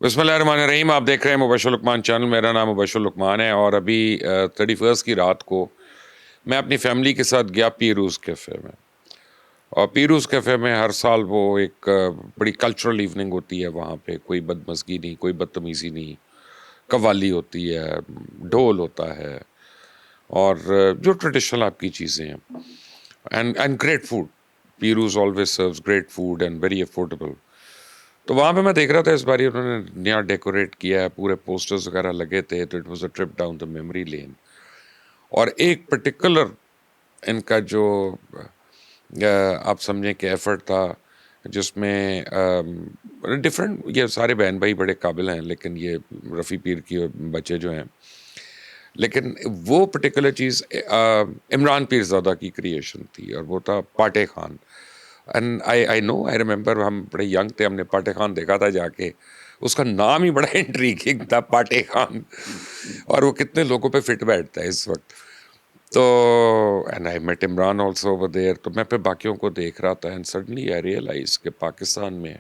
बिस्मिल्लाहिर्रहमानिर्रहीम। आप देख रहे हैं मुबश्शिर लुकमान चैनल। मेरा नाम मुबश्शिर लुकमान है और अभी 31 की रात को मैं अपनी फैमिली के साथ गया पीरूज़ कैफ़े में। और पीरूज़ कैफ़े में हर साल वो एक बड़ी कल्चरल इवनिंग होती है। वहाँ पे कोई बदमज़गी नहीं, कोई बदतमीज़ी नहीं, कव्वाली होती है, ढोल होता है और जो ट्रेडिशनल आपकी चीज़ें हैं and great food. Peeru's always serves great food and very affordable. तो वहाँ पे मैं देख रहा था इस बारी उन्होंने नया डेकोरेट किया है, पूरे पोस्टर्स वगैरह लगे थे, तो it was a trip down the memory lane. और एक पर्टिकुलर इनका जो आप समझें कि एफर्ट था जिसमें डिफरेंट, ये सारे बहन भाई बड़े काबिल हैं, लेकिन ये रफ़ी पीर की बच्चे जो हैं, लेकिन वो पर्टिकुलर चीज़ इमरान पीरज़ादा की क्रिएशन थी और वो था पाटे Khan. And I know, I remember, हम बड़े यंग थे, हमने पाटे खान देखा था जाके। उसका नाम ही बड़ा इंट्रीगिंग था, पाटे खान। और वो कितने लोगों पे फिट बैठता है इस वक्त। तो and I met Imran also over there. तो मैं फिर बाकियों को देख रहा था एंड सडनली आई रियलाइज कि पाकिस्तान में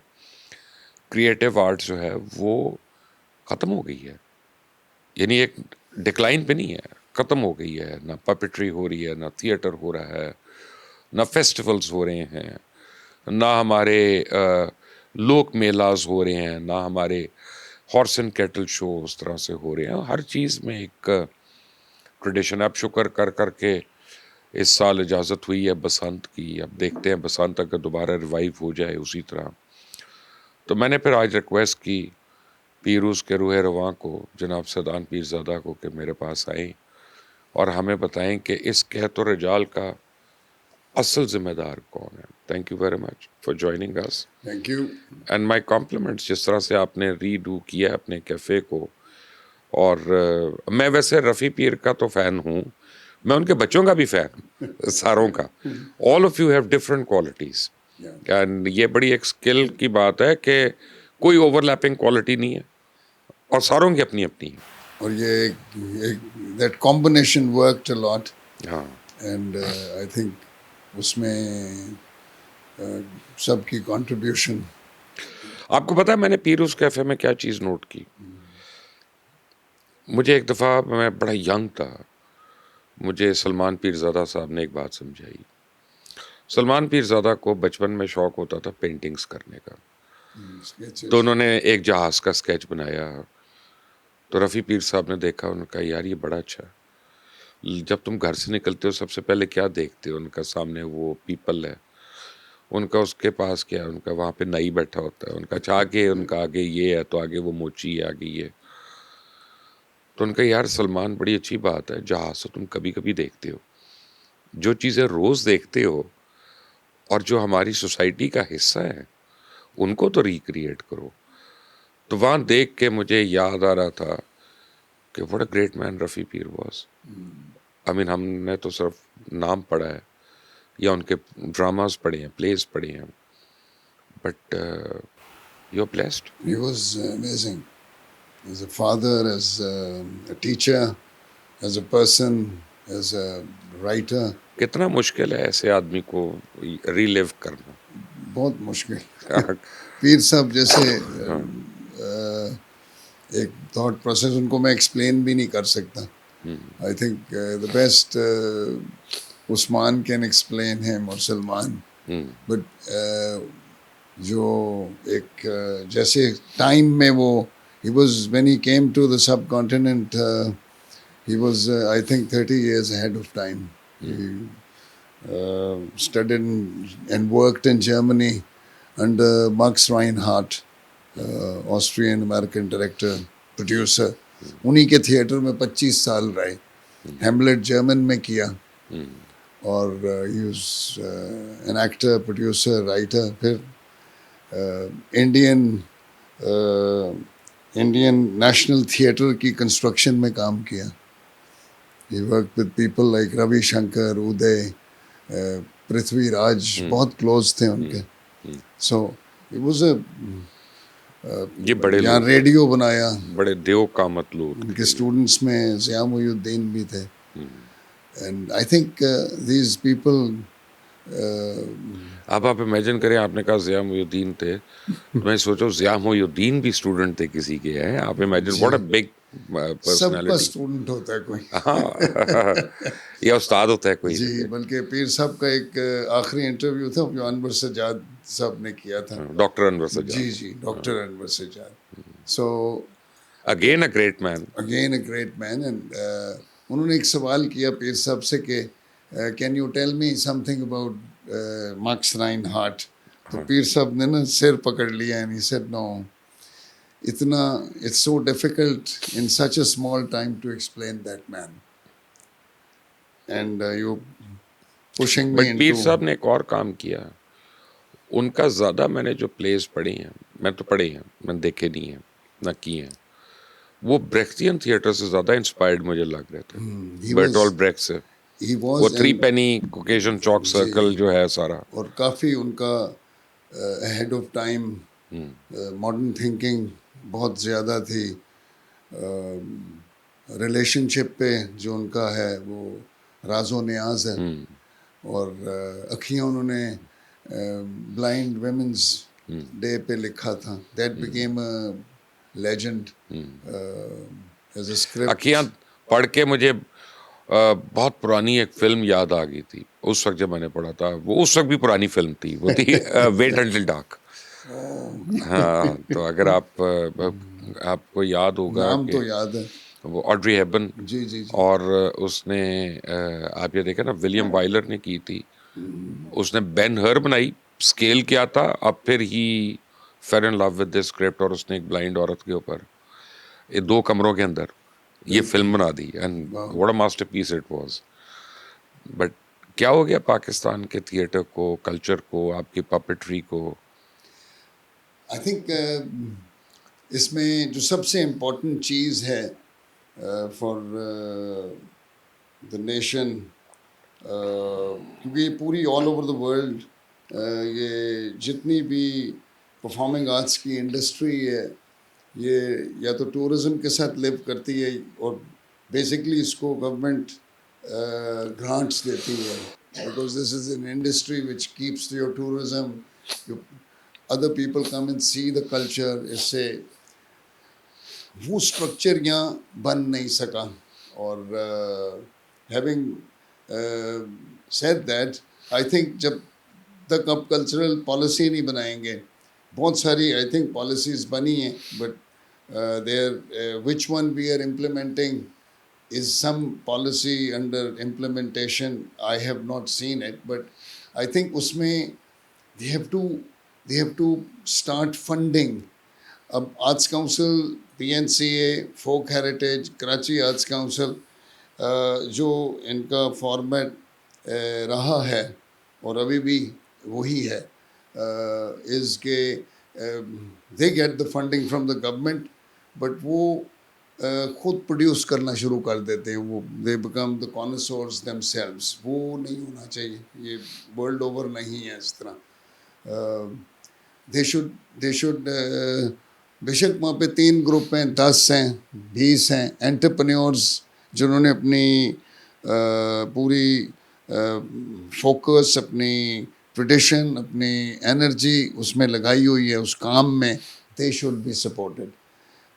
क्रिएटिव आर्ट जो है वो ख़त्म हो गई है। यानी एक डिक्लाइन पे नहीं है, ख़त्म हो गई है। ना पपेट्री हो रही है, ना थिएटर हो रहा है, ना फेस्टिवल्स हो रहे हैं, ना हमारे लोक मेलाज हो रहे हैं, ना हमारे हॉर्स एंड कैटल शो उस तरह से हो रहे हैं। हर चीज़ में एक ट्रेडिशन। अब शुक्र कर कर के इस साल इजाज़त हुई है बसंत की। अब देखते हैं बसंत अगर दोबारा रिवाइव हो जाए उसी तरह। तो मैंने फिर आज रिक्वेस्ट की पीरूज़ के रूह रवां को, जनाब सदान पीरज़ादा को, कि मेरे पास आएँ और हमें बताएं कि इस कहत और रिजाल का असल जिम्मेदार कौन है। Thank you very much for joining us. Thank you and my compliments जिस तरह से आपने रीडू किया अपने कैफ़े को। और मैं वैसे रफ़ी पीर का तो फ़ैन हूँ, मैं उनके बच्चों का भी फ़ैन हूँ, सारों का। All of you have different qualities and ये बड़ी एक स्किल की बात है कि कोई ओवरलैपिंग क्वालिटी नहीं है और सारों की अपनी अपनी है। और ये that combination worked a lot हाँ, एंड आई थिंक उसमें सबकी कंट्रीब्यूशन। आपको पता है मैंने पीरूज़ कैफ़े में क्या चीज़ नोट की? मुझे एक दफ़ा, मैं बड़ा यंग था, मुझे सलमान पीरज़ादा साहब ने एक बात समझाई। सलमान पीरज़ादा को बचपन में शौक़ होता था पेंटिंग्स करने का। तो उन्होंने एक जहाज़ का स्केच बनाया। तो रफ़ी पीर साहब ने देखा, उन्होंने कहा यार ये बड़ा अच्छा है। जब तुम घर से निकलते हो सबसे पहले क्या देखते हो? उनका सामने वो पीपल है, उनका उसके पास क्या है? उनका वहाँ पे नाई बैठा होता है, उनका अच्छा आगे, उनका आगे ये है तो आगे वो मोची है, आगे ये। तो उनका यार सलमान बड़ी अच्छी बात है, जहाज़ तो तुम कभी कभी देखते हो, जो चीज़ें रोज़ देखते हो और जो हमारी सोसाइटी का हिस्सा है उनको तो रिक्रिएट करो। तो वहाँ देख के मुझे याद आ रहा था कि what a great man Rafi Pir was. I mean हमने तो सिर्फ नाम पढ़ा है या उनके ड्रामास पढ़े हैं, प्लेस पढ़े हैं, but you are blessed. He was amazing as a father, as a teacher, as a person, as a writer. कितना मुश्किल है ऐसे आदमी को रीलिव करना। बहुत मुश्किल। पीर साहब जैसे हाँ, एक थॉट प्रोसेस उनको मैं एक्सप्लेन भी नहीं कर सकता। I think the best Usman can explain him और सलमान, बट जो एक जैसे टाइम में वो he was when he came to the subcontinent, he was I think 30 years ahead of time. He studied and worked in Germany under Max Reinhardt, Austrian American director producer. उन्हीं के theatre में 25 साल रहे। हेमलेट German में किया और he was an actor, producer, writer. फिर Indian national theatre की कंस्ट्रक्शन में काम किया। He worked with people like Ravi Shankar, उदय, पृथ्वीराज, बहुत क्लोज थे उनके। सो it was a ये बड़े यहाँ लोग, रेडियो बनाया। बड़े देव का मतलूब उनके स्टूडेंट्स में ज़िया मोहुद्दीन भी थे। And I think these people अब आप इमेजिन करें, आपने कहा ज़िया मोहुद्दीन थे, तो मैं सोचो ज़िया मोहुद्दीन भी स्टूडेंट थे किसी के हैं। आप इमेजिन व्हाट अ जी, बिग सबका पर्सनालिटी। स्टूडेंट होता है कोई। हाँ या उस्ताद होता है कोई। जी, बल्कि पीर साहब का एक आखिरी इंटरव्यू था जो अनवर सज्जाद साहब ने किया था। डॉक्टर अनवर जी सज्जाद। जी, doctor Anwar Sajjad. So again a great man. Again a great man, and उन्होंने एक सवाल किया पीर साहब से कि can you tell me something about Marx Reinhardt. तो पीर साहब ने ना सिर पकड़ लिया एंड ही सेड नो, इतना it's so difficult in such a small time to explain that man, and you pushing me but Peer into. साहब ने एक और काम किया। उनका ज़्यादा मैंने जो प्लेस पढ़ी हैं, मैं तो पढ़े हैं, मैंने देखे नहीं हैं ना किए हैं, वो ब्रेख्टियन थिएटर से ज़्यादा इंस्पायर्ड मुझे लग रहे थे, ही बर्टोल्ट वाज ब्रेख्ट से। ही वो was three and penny Caucasian chalk जी, सर्कल जो है सारा। और काफ़ी उनका ahead of time modern thinking बहुत ज़्यादा थी। रिलेशनशिप पे जो उनका है वो राजो न्याज है, और अखियाँ उन्होंने ब्लाइंड वेमेंस डे पे लिखा था, that became a legend as a अखियाँ स्क्रिप्ट। पढ़ के मुझे बहुत पुरानी एक फिल्म याद आ गई थी उस वक्त जब मैंने पढ़ा था। वो उस वक्त भी पुरानी फिल्म थी, वो थी वेट अंटिल डार्क। हाँ, तो अगर आपको याद होगा नाम कि तो याद है। वो ऑड्री हेबन, जी जी जी। और उसने आप ये देखें ना, विलियम वाइलर ने की थी। उसने बेन हर बनाई, स्केल किया था, अब फिर ही fell in love with the script, और उसने एक ब्लाइंड औरत के ऊपर ये 2 कमरों के अंदर ये फिल्म बना दी, एंड वाह। What a masterpiece it was. But क्या हो गया पाकिस्तान के थिएटर को, कल्चर को, आपकी पपेट्री को? आई थिंक इसमें जो सबसे इम्पोर्टेंट चीज़ है फॉर द नेशन, क्योंकि ये पूरी ऑल ओवर द वर्ल्ड ये जितनी भी परफॉर्मिंग आर्ट्स की इंडस्ट्री है, ये या तो टूरिज़्म के साथ लिव करती है, और बेसिकली इसको गवर्नमेंट ग्रांट्स देती है, because this is an industry which keeps your tourism, other people come and see the culture. इससे वो स्ट्रक्चर यहाँ बन नहीं सका। और having said that, I think जब तक अब कल्चरल पॉलिसी नहीं बनाएंगे, बहुत सारी आई थिंक पॉलिसीज़ बनी हैं, but there which one we are implementing is some policy under implementation. I have not seen it, but I think उसमें they have to start funding. अब आर्ट्स काउंसिल, PNCA, फोक heritage, Karachi arts council, जो इनका format रहा है और अभी भी वही है, इज़ के they get the funding from the government, but वो खुद प्रोड्यूस करना शुरू कर देते हैं, वो दे बिकम द कॉन्सोर्स देमसेल्व्स। वो नहीं होना चाहिए, ये वर्ल्ड ओवर नहीं है इस तरह। दे शुड बेशक वहाँ पे 3 ग्रुप हैं, 10 हैं, 20 हैं एंटरप्रेन्योर्स जिन्होंने अपनी पूरी फोकस, अपनी ट्रेडिशन, अपनी एनर्जी उसमें लगाई हुई है उस काम में, they should be supported.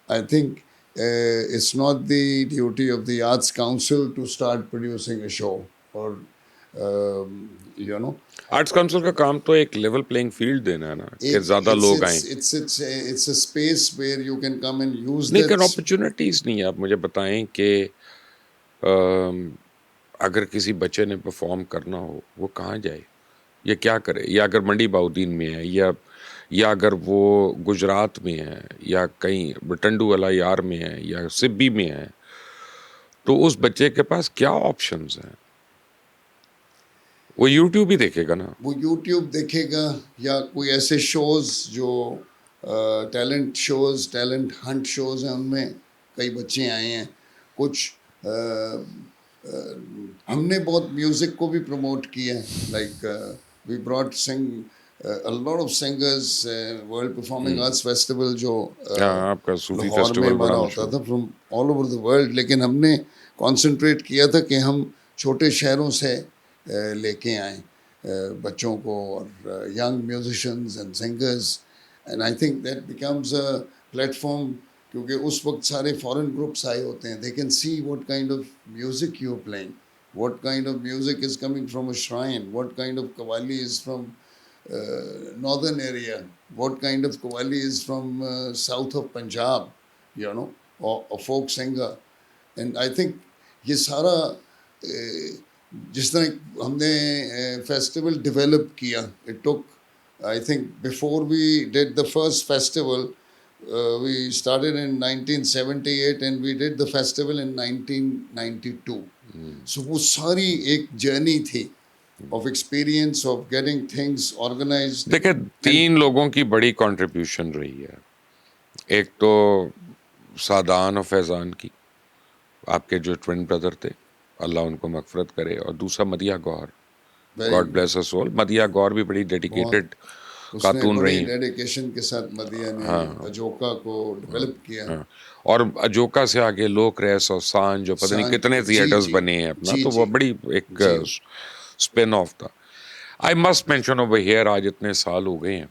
I think it's not the duty of the Arts Council to start producing a show, or you know, arts council का काम तो एक लेवल प्लेइंग फील्ड देना है ना, कि ज़्यादा लोग आएँ। it's a space where you can come and use नहीं, that. लेकिन अपॉर्चुनिटीज़ नहीं है। आप मुझे बताएं कि अगर किसी बच्चे ने परफॉर्म करना हो, वो कहाँ जाए या क्या करे? या अगर मंडी बहाउद्दीन में है, या अगर वो गुजरात में है, या कहीं टंडू वाला यार में है, या सिब्बी में है, तो उस बच्चे के पास क्या ऑप्शंस हैं? वो यूट्यूब ही देखेगा ना। वो यूट्यूब देखेगा, या कोई ऐसे शोज़ जो talent shows, talent Hunt shows हैं, उनमें कई बच्चे आए हैं। कुछ हमने बहुत म्यूज़िक को भी प्रमोट किया है, like we brought a lot of singers, world performing arts festival जो हाँ, आपका सूफी लाहौर फेस्टिवल में बड़ा बना मशहूर। होता था from all over the world, लेकिन हमने कॉन्सेंट्रेट किया था कि हम छोटे शहरों से लेके आएँ। बच्चों को और young musicians and singers, and I think that becomes a platform क्योंकि उस वक्त सारे foreign groups आए होते हैं, they can see what kind of music you're playing, what kind of music is coming from a shrine, what kind of qawwali is from northern area, what kind of qawwali is from south of Punjab, you know, or a folk singer. And I think ये सारा जिस तरह हमने festival develop किया, it took I think before we did the first festival we started in 1978 and we did the festival in 1992. So वो सारी एक journey थी of experience of getting things organized. देखिए 3 लोगों की बड़ी कंट्रीब्यूशन रही है। एक तो सादान और फैज़ान की, आपके जो ट्विन ब्रदर थे, अल्लाह उनको मगफरत करे, और दूसरा मदिया गौर, गॉड ब्लेस हर सोल। मदिया गौर भी बड़ी डेडिकेटेड खातून रही हैं। डेडिकेशन के साथ मदिया ने अजोका को डेवलप किया। और अजोका से आगे लोक रेस और सांझ जो पता नहीं कितने थिएटर्स बने हैं अपना, तो वो बड़ी एक स्पिन ऑफ था। I must mention over here, आज इतने साल हो गए हैं।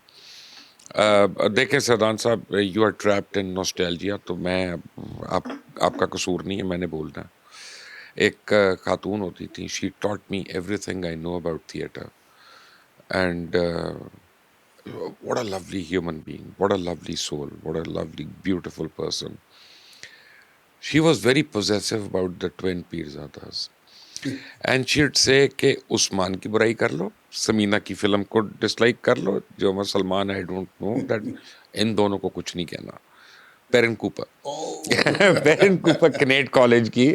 देखें सदान साहब, you are trapped in nostalgia, तो मैं आपका कसूर नहीं है, मैंने बोलना। एक खातून होती थी, she taught me everything I know about theatre, and what a lovely human being, what a lovely soul, what a lovely beautiful person. She was very possessive about the twin Peerzadas, and she'd say कि उस्मान की बुराई कर लो, समीना की film को dislike कर लो, जो मैं Salman, I don't know that, इन दोनों को कुछ नहीं कहना। पेरन कूपर, पेरन कूपर कनेट कॉलेज की,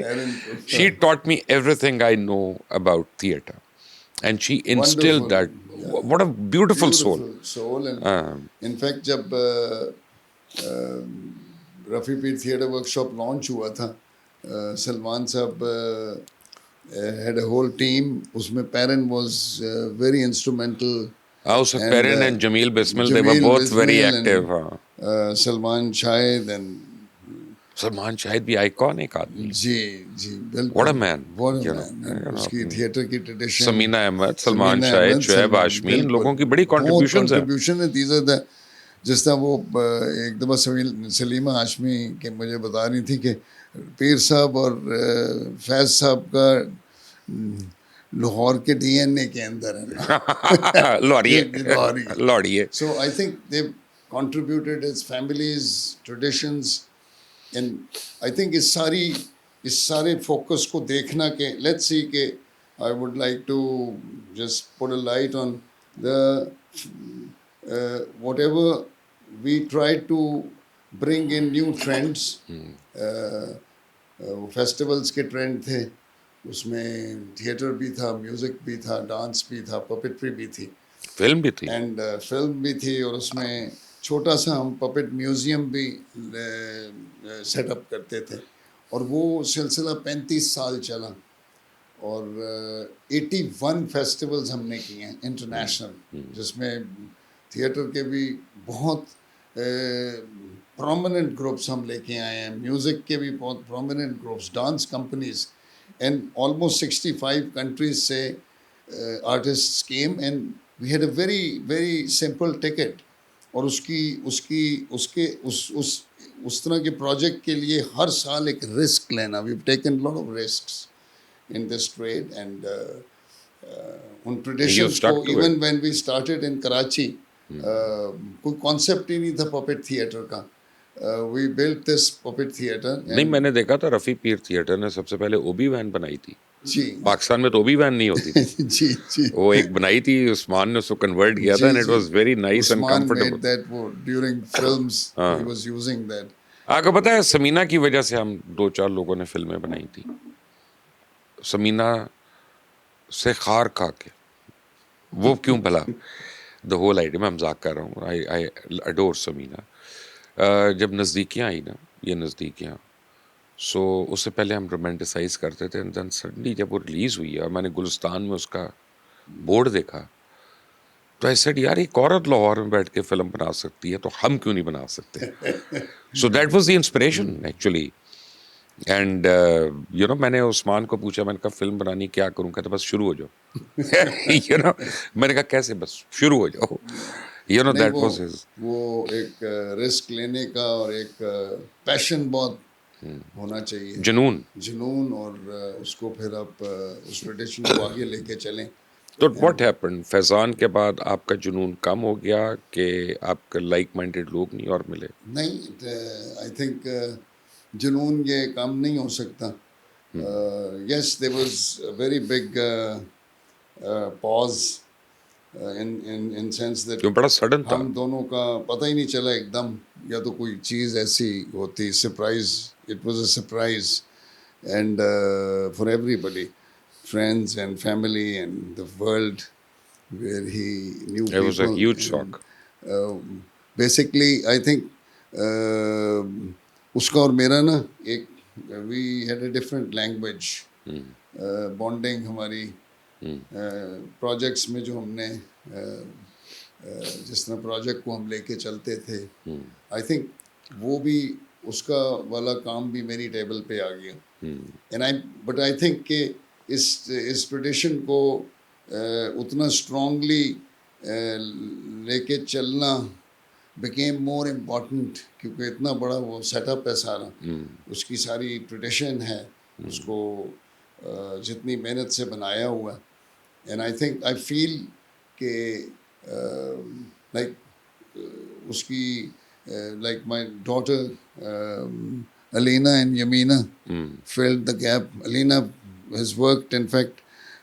she taught me everything I know about theatre, and she instilled that. What a beautiful soul. And in fact, जब Rafi Peer theatre workshop launch हुआ था, सलमान साहब had a whole team. उसमें Perrin was very instrumental. Also, Perrin and Jameel Bismil, they were both very active. Salman Shahid and Salman Shahid भी iconic आदमी। जी जी बिल्कुल। What a man. उसकी theatre की ट्रेडिशन, समीना अहमद, सलमान शाहिद, शुएब हाशमी, इन लोगों की बड़ी कंट्रीब्यूशंस हैं। These are the, जिस तरह वो एक दफ़ा सलीमा हाशमी के मुझे बता रही थी कि पीर साहब और फैज़ साहब का लाहौर के डीएनए के अंदर है। लौड़िए। So I think they've contributed as families, traditions. And I think इस सारे फोकस को देखना के let's see के I would like to just put a light on the whatever we try to bring in new trends. Festivals के trend थे, उसमें theatre भी था, म्यूजिक भी था, डांस भी था, पपेट्री भी थी, फिल्म भी थी, एंड फिल्म भी थी, और उसमें छोटा सा हम पपेट म्यूज़ियम भी सेटअप करते थे, और वो सिलसिला 35 साल चला, और 81 फेस्टिवल्स हमने किए हैं इंटरनेशनल, जिसमें थिएटर के भी बहुत प्रोमिनेंट ग्रुप्स हम लेके आए हैं, म्यूज़िक के भी बहुत prominent groups, dance companies, and almost 65 countries से artists came, and we had a very very simple ticket, और उस तरह के प्रोजेक्ट के लिए हर साल एक रिस्क लेना, we have taken lot of risks in this trade, and उन ट्रेडिशंस को, even when we started in Karachi, कोई कॉन्सेप्ट ही नहीं था पपेट थिएटर का, we built this puppet theatre. नहीं, मैंने देखा था रफ़ी पीर थिएटर ने सबसे पहले ओबी वैन बनाई थी जी, पाकिस्तान में, तो ओबी वैन नहीं होती थी। जी जी, वो एक बनाई थी, उस्मान ने उसको कन्वर्ट किया था, and it was very nice and comfortable. That वो ड्यूरिंग फिल्म्स ही वाज यूजिंग दैट। आपको पता है समीना की वजह से हम 2-4 लोगों ने फिल्में बनाई थी। समीना से खार खा के, वो क्यों भला, द होल आइडिया, मैं मजाक कर रहा हूँ, आई अडोर समीना। जब नज़दीकियाँ आई ना, ये नज़दीकियाँ, सो उससे पहले हम रोमांटिसाइज करते थे, एंड देन सडनली जब वो रिलीज़ हुई है और मैंने गुलिस्तान में उसका बोर्ड देखा, तो आई सेड यार एक औरत लाहौर में बैठ के फिल्म बना सकती है, तो हम क्यों नहीं बना सकते। So that was the inspiration actually, and you know मैंने उस्मान को पूछा, मैंने कहा फिल्म बनानी क्या करूँ, कहता बस शुरू हो जाओ। यू नो, मैंने कहा कैसे, बस शुरू हो जाओ, यू नो, नहीं, दैट वाज हिज। वो एक रिस्क लेने का और एक पैशन बहुत होना चाहिए, जुनून। जुनून, और उसको फिर आप उस ट्रेडिशन को आगे लेके चलें। तो व्हाट एंड हैपेंड, फैजान के बाद आपका जुनून कम हो गया कि आपके लाइक माइंडेड लोग नहीं और मिले? नहीं, आई थिंक जुनून ये काम नहीं हो सकता. Yes, there was a very big pause in sense that क्यों, बड़ा सडन था? हम दोनों का पता ही नहीं चला एकदम, या तो कोई चीज़ ऐसी होती, surprise, it was a surprise, and for everybody, friends and family and the world, where he knew it was a people. Huge And shock. basically I think उसका और मेरा ना एक, we had a different language, bonding हमारी projects में जो हमने जिस तरह प्रोजेक्ट को हम लेके चलते थे, आई थिंक वो भी, उसका वाला काम भी मेरी टेबल पे आ गया. And I but I think कि इस ट्रेडिशन को उतना स्ट्रांगली लेके चलना became more important, क्योंकि इतना बड़ा वो सेटअप है सारा, उसकी सारी ट्रेडिशन है, उसको जितनी मेहनत से बनाया हुआ है. And I think I feel कि लाइक उसकी, like my daughter Alina and Yamina filled the gap. Alina has worked, in fact,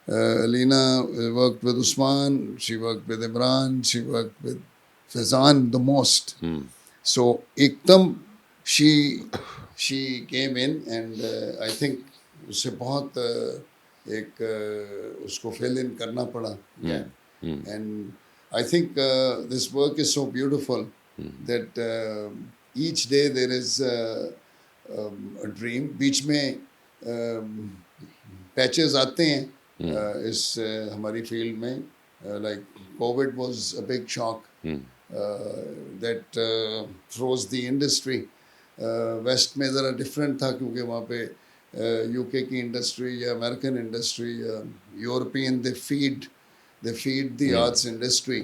Alina worked with Usman, she worked with Imran, she worked with Fazan the most. So ekdam she came in, and I think उससे बहुत एक उसको fill in करना पड़ा. And I think this work is so beautiful that each day there is a dream. बीच में patches आते हैं इस हमारी फील्ड में, like COVID was a big shock that froze the industry. West में ज़रा डिफरेंट था, क्योंकि वहाँ पे यूके की इंडस्ट्री या अमेरिकन इंडस्ट्री या European, they feed the arts industry.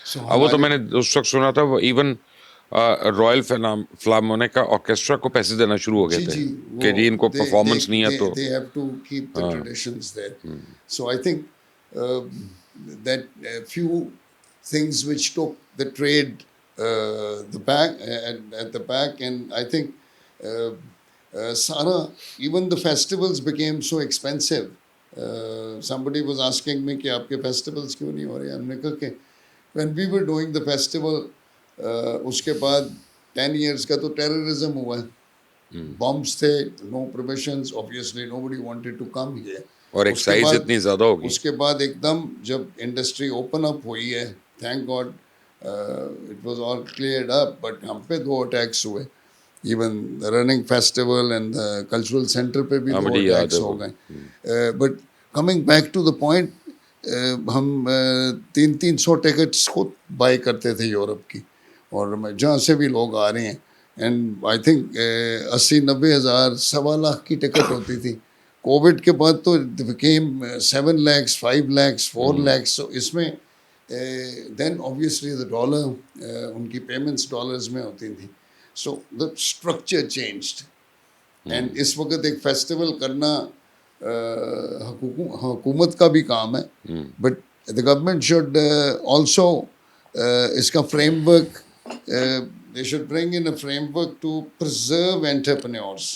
So अब वो तो मैंने उस वक्त सुना था, वो इवन रॉयल फिलार्मोनिक का ऑर्केस्ट्रा को पैसे देना शुरू हो गए जी थे जी, कि जी इनको परफॉर्मेंस नहीं है तो they have to keep the traditions there. So I think that few things which took the trade the back at the back, and I think Sara, even the festivals became so expensive. Somebody was asking me कि आपके festivals क्यों नहीं हो रहे? हमने कहा कि when we were doing the festival, उसके बाद 10 years का तो terrorism हुआ है. Bombs थे, no permissions, obviously nobody wanted to come here. और एक साइज इतनी ज़्यादा होगी. उसके बाद एकदम जब इंडस्ट्री ओपन अप हुई है, thank God it was all cleared up, but हम पे 2 अटैक्स हुए. Even the running festival and the cultural centre पे भी 2 अटैक्स हो गए. But coming back to the point, हम 300 टिकट्स खुद बाय करते थे यूरोप की, और जहाँ से भी लोग आ रहे हैं, एंड आई थिंक 80-90 हज़ार, 1.25 लाख की टिकट होती थी. कोविड के बाद तो बिकेम 7 lakhs, 5 lakhs, 4 lakhs. सो इसमें देन ऑब्वियसली द डॉलर, उनकी पेमेंट्स डॉलर्स में होती थी. So the structure changed, and इस वक्त एक फेस्टिवल करना हुकूमत का भी काम है, but the government should also इसका framework, they should bring in a framework to preserve entrepreneurs.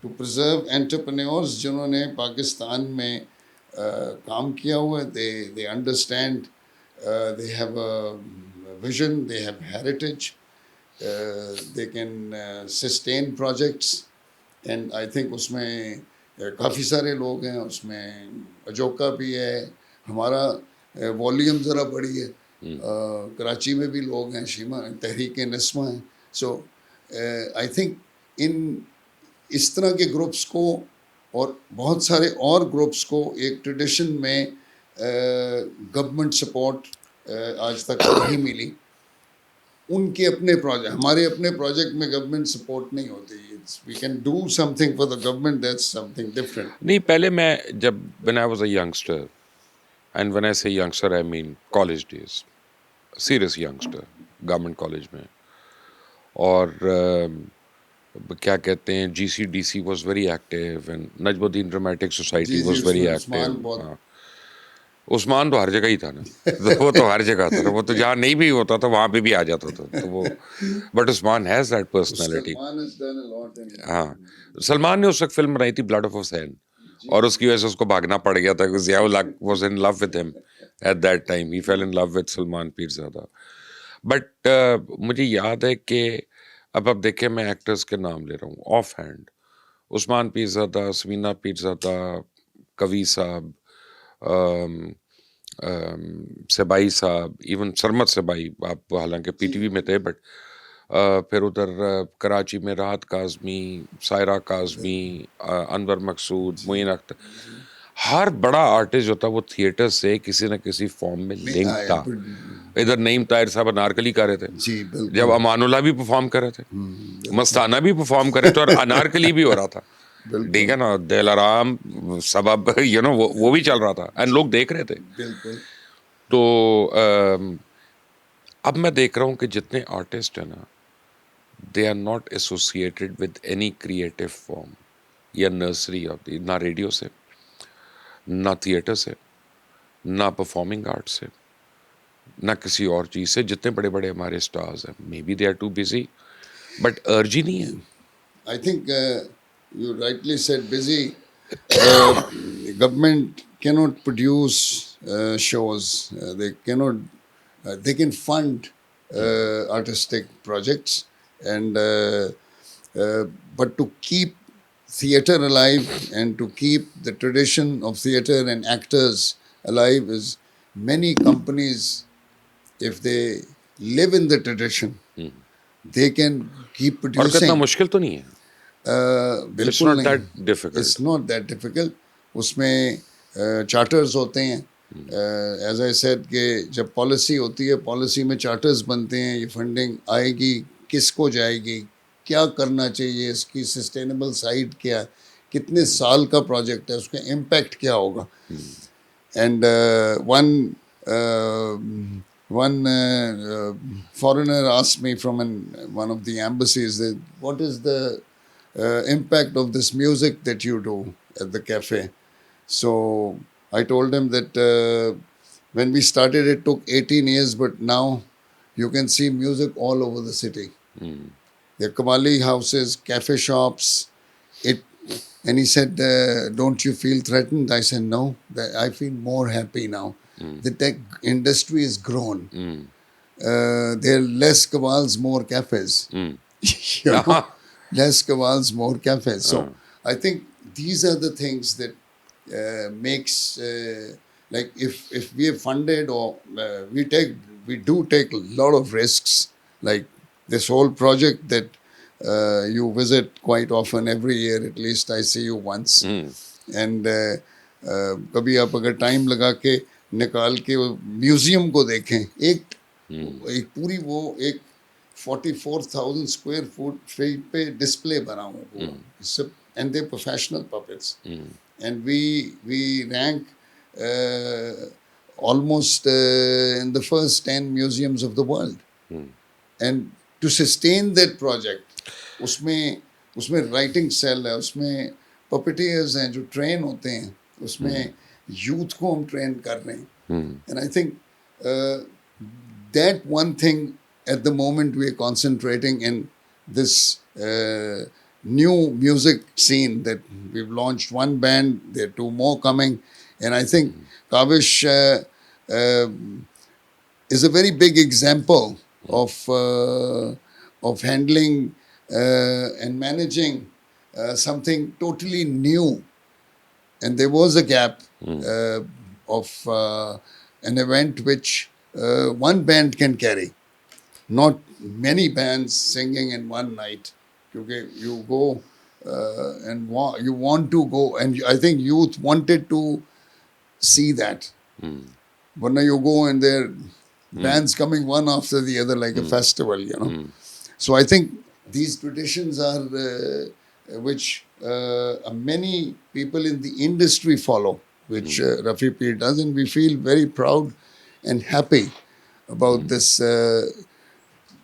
To preserve entrepreneurs जिन्होंने पाकिस्तान में काम किया हुआ है. They understand, they have a vision, they have heritage, they can sustain projects, and I think उसमें काफ़ी सारे लोग हैं. उसमें अजोका भी है, हमारा वॉल्यूम ज़रा बड़ी है. कराची में भी लोग हैं, शीमा, तहरीक नस्मा है. सो आई थिंक इन इस तरह के ग्रुप्स को और बहुत सारे और ग्रुप्स को एक ट्रेडिशन में गवर्नमेंट सपोर्ट आज तक नहीं मिली. उनके अपने प्रोजेक्ट, हमारे अपने प्रोजेक्ट में गवर्नमेंट सपोर्ट नहीं होती. We can do something for the government, that's something different. नहीं, पहले मैं जब when I was a youngster, and when I say youngster I mean college days, serious youngster, government college में। और क्या कहते हैं, GCDC was very active and Najmuddin dramatic society जी जी, वाज वेरी उसमें उस्मान एक्टिव। बहुत। हाँ, उस्मान तो हर जगह ही था ना। तो वो तो हर जगह था ना, वो तो जहाँ नहीं भी होता था वहाँ पे भी आ जाता था, तो वो, but Usman has that personality. Salman has done a lot in हाँ, सलमान ने उस वक्त फिल्म बनाई थी ब्लड ऑफ हुसैन, और उसकी वजह से उसको भागना पड़ गया था, क्योंकि ज़ियाउल हक was in love with him at that time, he fell in love with Salman Pirzada. But मुझे याद है कि अब देखें, मैं एक्टर्स के नाम ले रहा हूँ ऑफ हैंड, उस्मान पीरज़ादा, समीना पीरज़ादा, कवी साहब, सेबाई साहब, इवन सरमत सेबाई, आप हालांकि PTV में थे, बट फिर उधर कराची में राहत काज़मी, सायरा काज़मी, अनवर मकसूद, मोइन अख्तर, हर बड़ा आर्टिस्ट जो था वो थिएटर से किसी न किसी फॉर्म में लिंक आया था। इधर नईम ताहिर साहब अनारकली कर रहे थे, जी जब बिल्कुल। अमानुल्लाह भी परफॉर्म कर रहे थे, मस्ताना भी परफॉर्म कर रहे थे, और अनारकली भी हो रहा था। ठीक बिल्कुल है ना, दिलाराम सबब, वो भी चल रहा था, एंड लोग देख रहे थे। बिल्कुल। तो अब मैं देख रहा हूँ कि जितने आर्टिस्ट हैं ना, they are not associated with any creative form या नर्सरी ऑफ दी, ना रेडियो से, ना थिएटर से, ना परफॉर्मिंग आर्ट से, ना किसी और चीज़ से। जितने बड़े बड़े हमारे स्टार्स हैं, maybe they are too busy, but अर्ज ही नहीं है। I think you rightly said busy. Government cannot produce shows. They cannot. They can fund artistic projects, and but to keep theater alive and to keep the tradition of theater and actors alive is many companies, if they live in the tradition, they can keep और कितना producing. मुश्किल तो नहीं है, it's बिल्कुल not नहीं, that difficult. It's not that difficult. उसमें charters होते हैं, एज आई सेड कि जब पॉलिसी होती है, पॉलिसी में चार्टर्स बनते हैं, ये फंडिंग आएगी किसको जाएगी, क्या करना चाहिए, इसकी सस्टेनेबल साइड क्या है, कितने साल का प्रोजेक्ट है, उसका इम्पैक्ट क्या होगा। And one foreigner asked me from one of the embassies that what is the impact of this music that you do at the cafe. So I told him that when we started it took 18 years, but now you can see music all over the city. There are Kamali houses, cafe shops. It And he said, "Don't you feel threatened?" I said, "No. I feel more happy now. The tech industry has grown. There are less kawals, more cafes. You know, less kawals, more cafes. So I think these are the things that makes like if we are funded or we do take a lot of risks, like this whole project that you visit quite often every year, at least I see you once. And कभी आप अगर time लगा के निकाल के museum को देखें, एक पूरी वो एक 44,000 स्क्वायर फीट पे डिस्प्ले बना हुआ है, and they professional puppets, and we rank almost in the first 10 museums of the world. And to sustain that project, उसमें राइटिंग सेल है, उसमें पपेटियर्स हैं जो ट्रेन होते हैं, उसमें यूथ को हम ट्रेन कर रहे हैं. And I think that one thing at the moment we are concentrating in this new music scene that we've launched one band, there are two more coming, and I think Kavish is a very big example of handling and managing something totally new. And there was a gap of an event which one band can carry, not many bands singing in one night. Because you go and you want to go, and I think youth wanted to see that. But now you go and there are bands coming one after the other like a festival, you know. So I think these traditions are which many people in the industry follow. which Rafi Peer does, and we feel very proud and happy about this.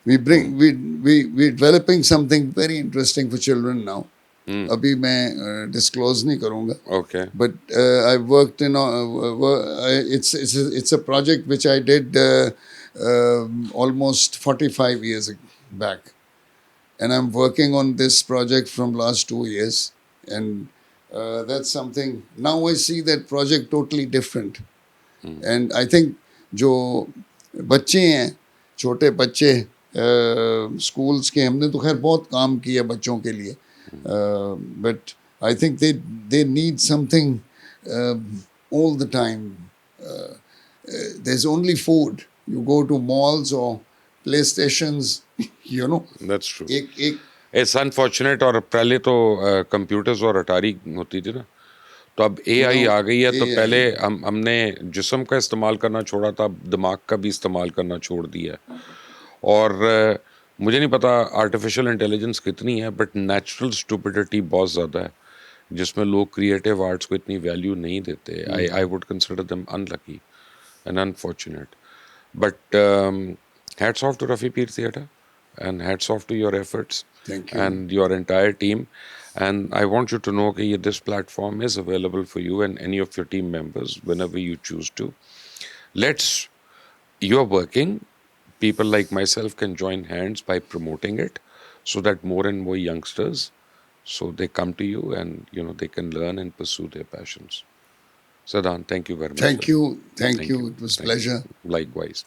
We're developing something very interesting for children now. अभी मैं disclose नहीं करूँगा. Okay. But I worked in it's a project which I did almost 45 years back, and I'm working on this project from last 2 years, and that's something. Now I see that project totally different, and I think जो बच्चे हैं, छोटे बच्चे schools के, हमने तो खैर बहुत काम किया बच्चों के लिए, but I think they need something all the time. There's only food. You go to malls or PlayStations, you know. That's true. एक It's unfortunate. और पहले तो कंप्यूटर्स और अटारी होती थी ना, तो अब AI आ गई है, तो AI पहले हमने जिस्म का इस्तेमाल करना छोड़ा था, अब दिमाग का भी इस्तेमाल करना छोड़ दिया है। और मुझे नहीं पता आर्टिफिशियल इंटेलिजेंस कितनी है, बट नेचुरल स्टुपिडिटी बहुत ज़्यादा है, जिसमें लोग क्रिएटिव आर्ट्स को इतनी वैल्यू नहीं देते। I would consider them unlucky and unfortunate, but hats off to Rafi Peer theatre and hats off to your efforts. Thank you. And your entire team. And I want you to know that this platform is available for you and any of your team members whenever you choose to. You're working. People like myself can join hands by promoting it, so that more and more youngsters, so they come to you and they can learn and pursue their passions. Sadan, thank you very much. Thank you. It was Thank pleasure. you. Likewise.